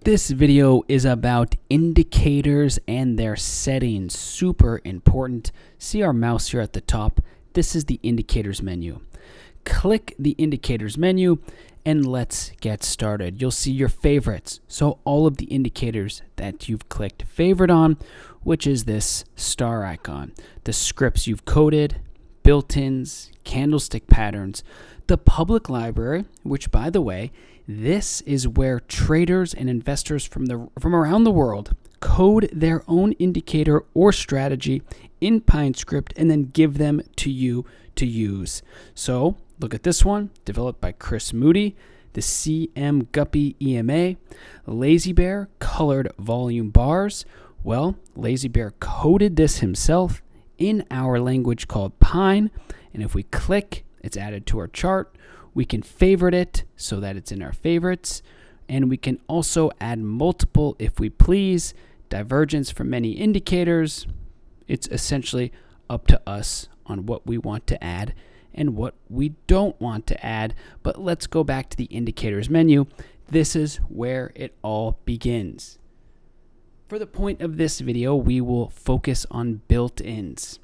This video is about indicators and their settings. Super important. See our mouse here at the top? This is the indicators menu. Click the indicators menu and let's get started. You'll see your favorites. So all of the indicators that you've clicked favorite on, which is this star icon. The scripts you've coded, built-ins, candlestick patterns, the public library, which by the way, this is where traders and investors from around the world code their own indicator or strategy in PineScript and then give them to you to use. So look at this one, developed by Chris Moody, the CM Guppy EMA, Lazy Bear colored volume bars. Well, Lazy Bear coded this himself in our language called Pine, and if we click, it's added to our chart. We can favorite it so that it's in our favorites, and we can also add multiple if we please, divergence from many indicators. It's essentially up to us on what we want to add and what we don't want to add. But let's go back to the indicators menu. This is where it all begins. For the point of this video, we will focus on built-ins.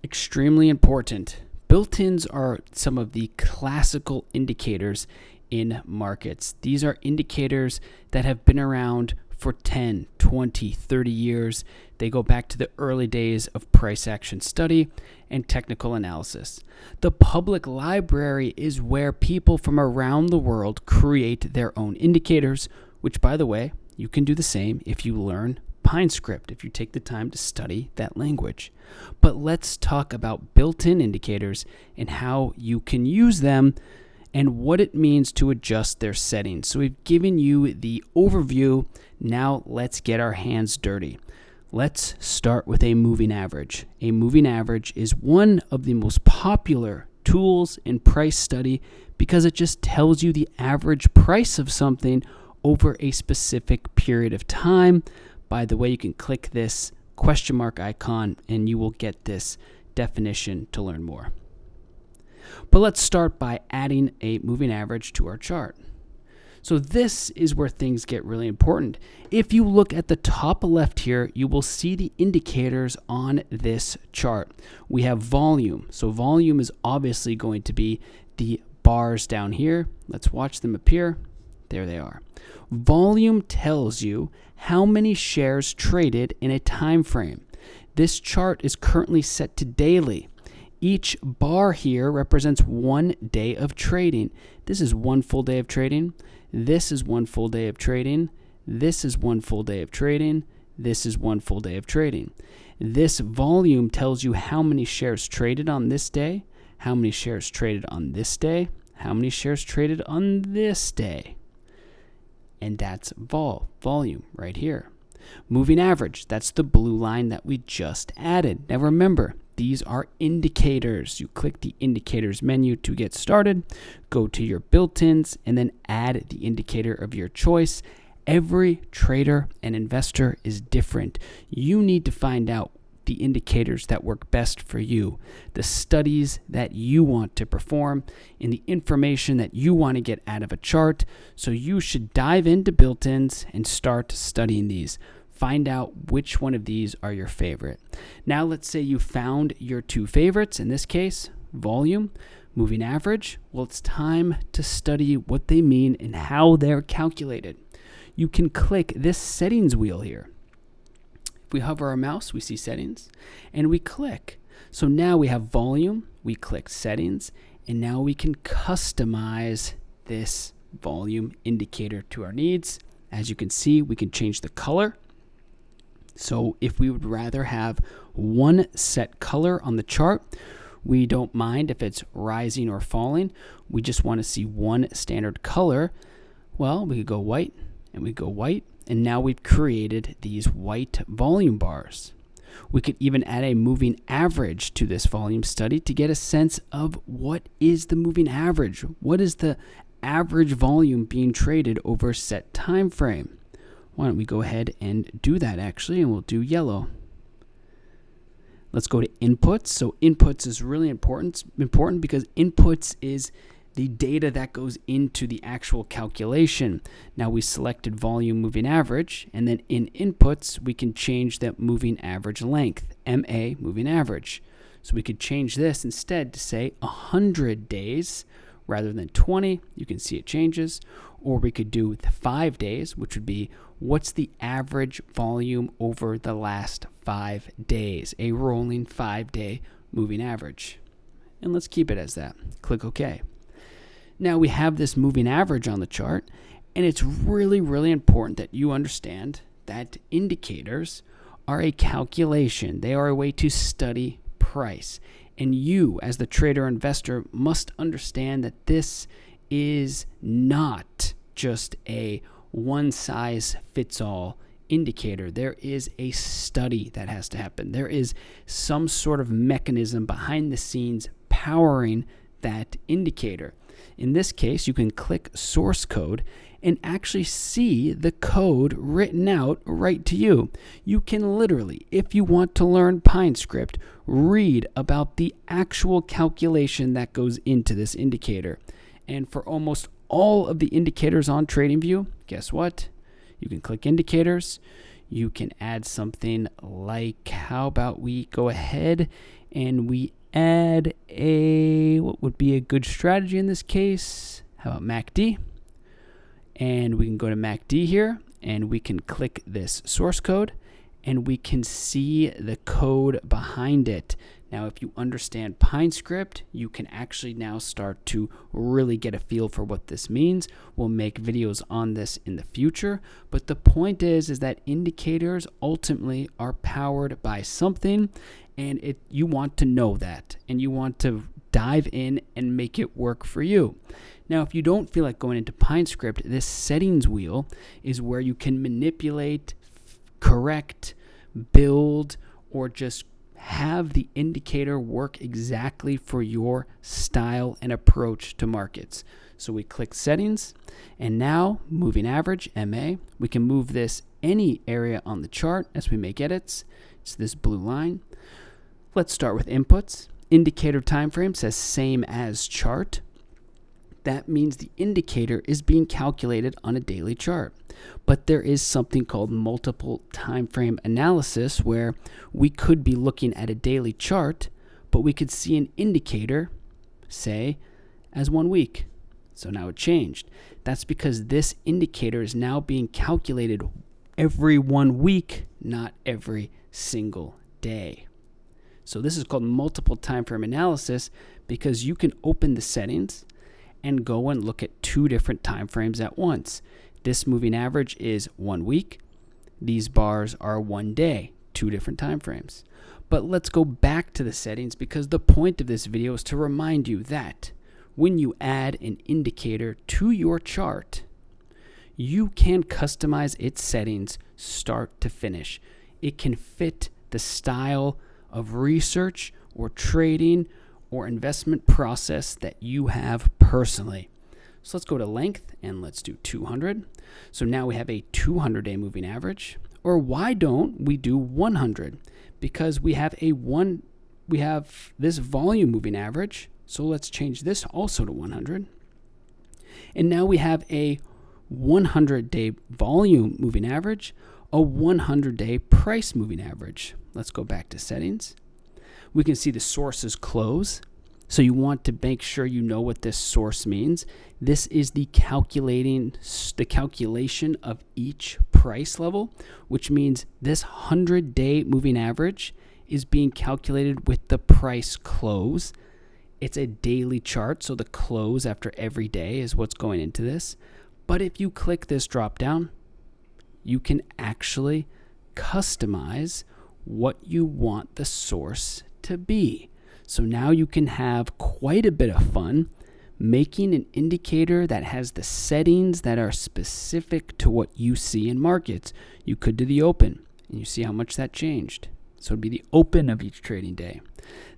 Extremely important. Built-ins are some of the classical indicators in markets. These are indicators that have been around for 10, 20, 30 years. They go back to the early days of price action study and technical analysis. The public library is where people from around the world create their own indicators, which by the way, you can do the same if you learn PineScript, if you take the time to study that language. But let's talk about built-in indicators and how you can use them and what it means to adjust their settings. So we've given you the overview. Now let's get our hands dirty. Let's start with a moving average. A moving average is one of the most popular tools in price study because it just tells you the average price of something over a specific period of time. By the way, you can click this question mark icon and you will get this definition to learn more. But let's start by adding a moving average to our chart. So this is where things get really important. If you look at the top left here, you will see the indicators on this chart. We have volume. So volume is obviously going to be the bars down here. Let's watch them appear. There they are. Volume tells you how many shares traded in a time frame. This chart is currently set to daily. Each bar here represents 1 day of trading. This is 1 full day of trading. This is 1 full day of trading. This is 1 full day of trading. This is 1 full day of trading. This volume tells you how many shares traded on this day, how many shares traded on this day, how many shares traded on this day. And that's volume right here. Moving average, that's the blue line that we just added. Now remember, these are indicators. You click the indicators menu to get started, go to your built-ins, and then add the indicator of your choice. Every trader and investor is different. You need to find out the indicators that work best for you, the studies that you want to perform, and the information that you want to get out of a chart. So you should dive into built-ins and start studying these. Find out which one of these are your favorite. Now let's say you found your 2 favorites, in this case, volume, moving average. Well, it's time to study what they mean and how they're calculated. You can click this settings wheel here. If we hover our mouse, we see settings, and we click. So now we have volume, we click settings, and now we can customize this volume indicator to our needs. As you can see, we can change the color. So if we would rather have one set color on the chart, we don't mind if it's rising or falling. We just want to see one standard color. Well, we could go white, and we go white. And now we've created these white volume bars. We could even add a moving average to this volume study to get a sense of what is the moving average? What is the average volume being traded over a set time frame? Why don't we go ahead and do that actually, and we'll do yellow. Let's go to inputs. So inputs is really important because inputs is the data that goes into the actual calculation. Now we selected volume moving average, and then in inputs, we can change that moving average length, MA moving average. So we could change this instead to say 100 days rather than 20. You can see it changes. Or we could do the 5 days, which would be what's the average volume over the last 5 days, a rolling 5-day moving average. And let's keep it as that. Click OK. Now we have this moving average on the chart, and it's really, really important that you understand that indicators are a calculation. They are a way to study price. And you, as the trader or investor, must understand that this is not just a one-size-fits-all indicator. There is a study that has to happen. There is some sort of mechanism behind the scenes powering that indicator. In this case, you can click source code and actually see the code written out right to you. You can literally, if you want to learn PineScript, read about the actual calculation that goes into this indicator. And for almost all of the indicators on TradingView, guess what? You can click indicators. You can add something like, how about we go ahead and we add what would be a good strategy in this case? How about MACD? And we can go to MACD here, and we can click this source code, and we can see the code behind it. Now, if you understand PineScript, you can actually now start to really get a feel for what this means. We'll make videos on this in the future, but the point is that indicators ultimately are powered by something, and you want to know that, and you want to dive in and make it work for you. Now, if you don't feel like going into PineScript, this settings wheel is where you can manipulate, correct, build, or just have the indicator work exactly for your style and approach to markets. So we click settings, and now moving average, MA, we can move this any area on the chart as we make edits. It's this blue line. Let's start with inputs. Indicator time frame says same as chart. That means the indicator is being calculated on a daily chart. But there is something called multiple time frame analysis, where we could be looking at a daily chart, but we could see an indicator, say, as 1 week. So now it changed. That's because this indicator is now being calculated every 1 week, not every single day. So this is called multiple time frame analysis, because you can open the settings and go and look at 2 different time frames at once. This moving average is 1 week. These bars are 1 day, 2 different time frames. But let's go back to the settings, because the point of this video is to remind you that when you add an indicator to your chart, you can customize its settings start to finish. It can fit the style of research or trading or investment process that you have personally. So let's go to length and let's do 200. So now we have a 200-day moving average. Or why don't we do 100? Because we have this volume moving average. So let's change this also to 100. And now we have a 100-day volume moving average, a 100-day price moving average. Let's go back to settings. We can see the sources close. So you want to make sure you know what this source means. This is the calculation of each price level, which means this 100-day moving average is being calculated with the price close. It's a daily chart, so the close after every day is what's going into this. But if you click this drop down, you can actually customize what you want the source to be. So now you can have quite a bit of fun making an indicator that has the settings that are specific to what you see in markets. You could do the open, and you see how much that changed. So it'd be the open of each trading day.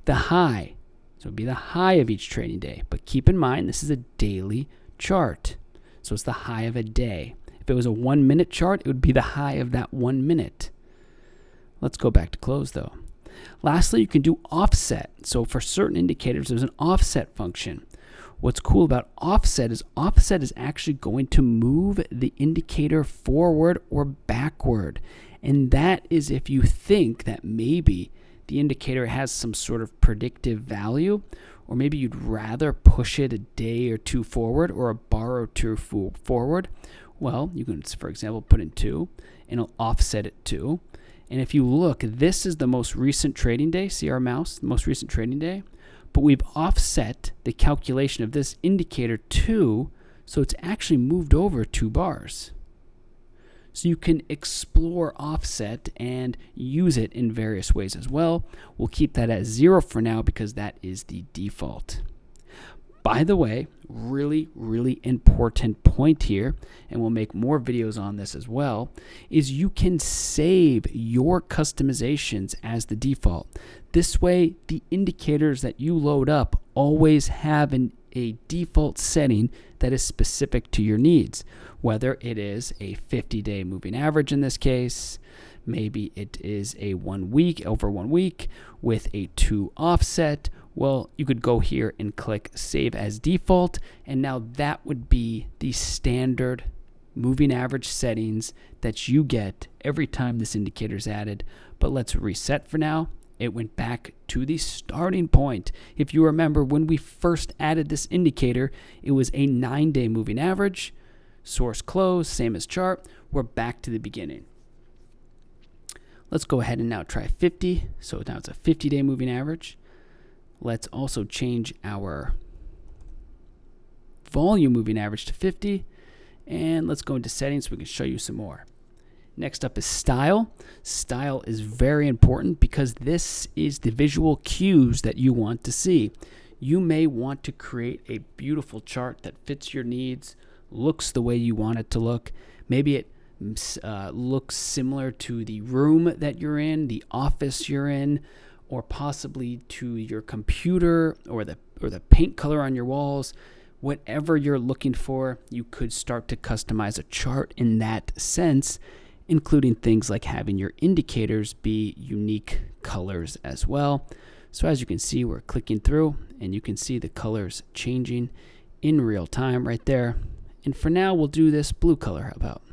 The high, so it'd be the high of each trading day. But keep in mind, this is a daily chart. So it's the high of a day. If it was a 1 minute chart, it would be the high of that 1 minute. Let's go back to close though. Lastly, you can do offset. So for certain indicators, there's an offset function What's cool about offset is actually going to move the indicator forward or backward. And that is if you think that maybe the indicator has some sort of predictive value, or maybe you'd rather push it a day or two forward or a bar or two forward. Well, you can, for example, put in 2 and it'll offset it 2. And if you look, this is the most recent trading day. See our mouse, most recent trading day? But we've offset the calculation of this indicator 2, so it's actually moved over 2 bars. So you can explore offset and use it in various ways as well. We'll keep that at 0 for now because that is the default. By the way, really, really important point here, and we'll make more videos on this as well, is you can save your customizations as the default. This way, the indicators that you load up always have a default setting that is specific to your needs, whether it is a 50-day moving average in this case, maybe it is a 1 week over 1 week with a 2 offset. Well, you could go here and click Save as Default, and now that would be the standard moving average settings that you get every time this indicator is added. But let's reset for now. It went back to the starting point. If you remember, when we first added this indicator, it was a 9-day moving average. Source close, same as chart. We're back to the beginning. Let's go ahead and now try 50. So now it's a 50-day moving average. Let's also change our volume moving average to 50. And let's go into settings so we can show you some more. Next up is style. Style is very important because this is the visual cues that you want to see. You may want to create a beautiful chart that fits your needs, looks the way you want it to look. Maybe it looks similar to the room that you're in, the office you're in, or possibly to your computer or the paint color on your walls. Whatever you're looking for, you could start to customize a chart in that sense, including things like having your indicators be unique colors as well. So as you can see, we're clicking through and you can see the colors changing in real time right there. And for now, we'll do this blue color. How about?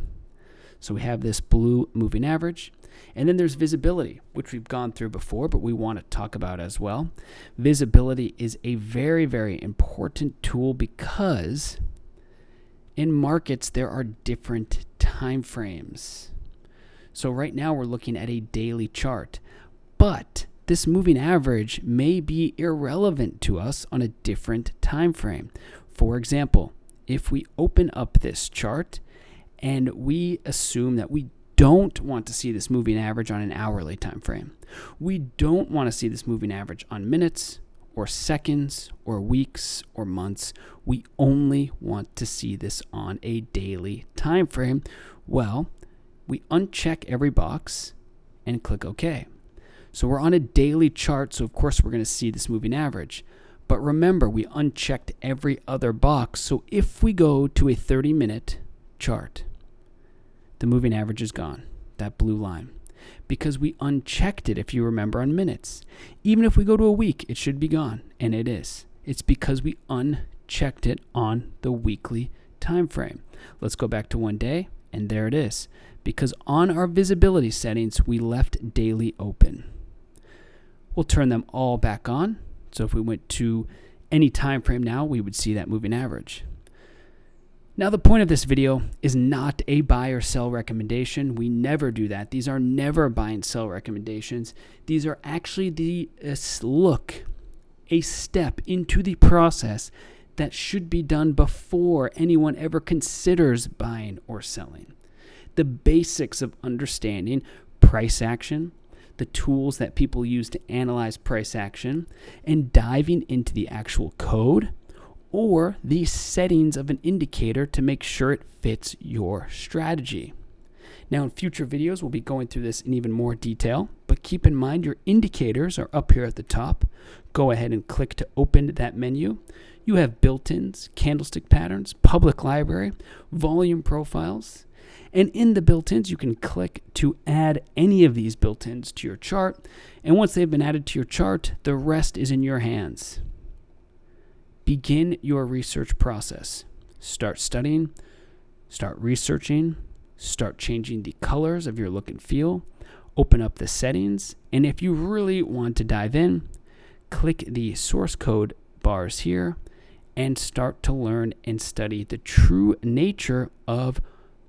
So we have this blue moving average. And then there's visibility, which we've gone through before, but we want to talk about as well. Visibility is a very, very important tool because in markets, there are different time frames. So right now we're looking at a daily chart, but this moving average may be irrelevant to us on a different time frame. For example, if we open up this chart and we assume that we don't want to see this moving average on an hourly time frame. We don't want to see this moving average on minutes or seconds or weeks or months. We only want to see this on a daily time frame. Well, we uncheck every box and click OK. So we're on a daily chart, so of course we're going to see this moving average. But remember, we unchecked every other box. So if we go to a 30-minute chart, the moving average is gone, that blue line, because we unchecked it, if you remember, on minutes. Even if we go to a week, it should be gone, and it is. It's because we unchecked it on the weekly time frame. Let's go back to 1 day, and there it is, because on our visibility settings, we left daily open. We'll turn them all back on. So if we went to any time frame now, we would see that moving average. Now, the point of this video is not a buy or sell recommendation. We never do that. These are never buy and sell recommendations. These are actually a step into the process that should be done before anyone ever considers buying or selling. The basics of understanding price action, the tools that people use to analyze price action, and diving into the actual code or the settings of an indicator to make sure it fits your strategy. Now, in future videos, we'll be going through this in even more detail, but keep in mind your indicators are up here at the top. Go ahead and click to open that menu. You have built-ins, candlestick patterns, public library, volume profiles, and in the built-ins, you can click to add any of these built-ins to your chart, and once they've been added to your chart, the rest is in your hands. Begin your research process. Start studying, start researching, start changing the colors of your look and feel, open up the settings, and if you really want to dive in, click the source code bars here and start to learn and study the true nature of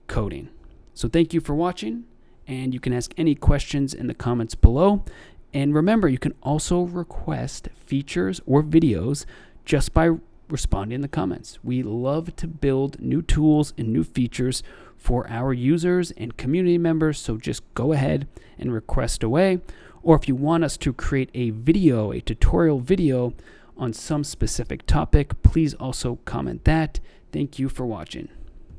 coding. So thank you for watching, and you can ask any questions in the comments below. And remember, you can also request features or videos just by responding in the comments. We love to build new tools and new features for our users and community members, so just go ahead and request away. Or if you want us to create a video, a tutorial video on some specific topic, please also comment that. Thank you for watching.